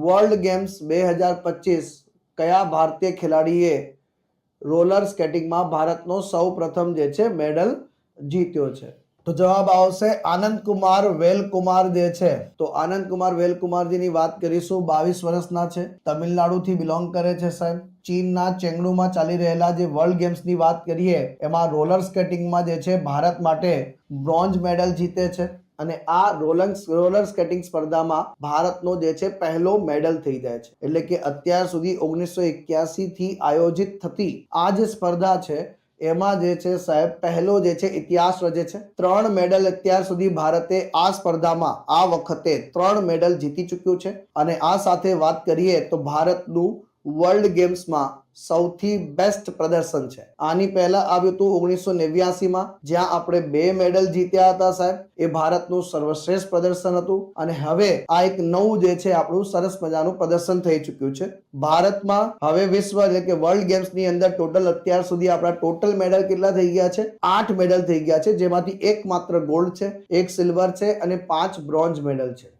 World games 2025 કયા ભારતીય ખેલાડીએ roller સ્કેટિંગમાં ભારતનો સૌ પ્રથમ જે છે મેડલ જીત્યો છે? તો જવાબ આવશે આનંદ કુમાર વેલકુમાર જે છે. તો આનંદ કુમાર વેલકુમારજીની વાત કરીશું. 22 વર્ષના છે, તમિલનાડુથી બિલોંગ કરે છે સાહેબ. ચીનના ચેંગડુમાં ચાલી રહેલા જે વર્લ્ડ ગેમ્સની વાત કરીએ એમાં રોલર સ્કેટિંગમાં જે છે ભારત માટે બ્રોન્ઝ મેડલ જીતે છે અને આ રોલર સ્કેટિંગ સ્પર્ધામાં ભારતનો જે છે પહેલો મેડલ થઈ જાય છે. એટલે કે અત્યાર સુધી 1981 થી આયોજિત થતી આ જે સ્પર્ધા છે એમાં જે છે સાહેબ પહેલો જે છે ઇતિહાસ રચે છે. 3 મેડલ અત્યાર સુધી ભારતે આ સ્પર્ધામાં આ વખતે 3 મેડલ જીતી ચૂક્યું છે અને આ સાથે વાત કરીએ તો ભારતનું વર્લ્ડ ગેમ્સમાં સૌથી બેસ્ટ પ્રદર્શન છે. આની પહેલા આવ્યું હતું 1989 માં, જ્યાં આપણે 2 મેડલ જીત્યા હતા સાહેબ. એ ભારતનું સર્વશ્રેષ્ઠ પ્રદર્શન હતું અને હવે આ એક નવું જે છે આપણું સરસ મજાનું પ્રદર્શન થઈ ચૂક્યું છે. ભારતમાં હવે વિશ્વ એટલે કે વર્લ્ડ ગેમ્સની અંદર ટોટલ અત્યાર સુધી આપણા ટોટલ મેડલ કેટલા થઈ ગયા છે? 8 મેડલ થઈ ગયા છે, જેમાંથી એક માત્ર ગોલ્ડ છે, એક સિલ્વર છે અને 5 બ્રોન્ઝ મેડલ છે.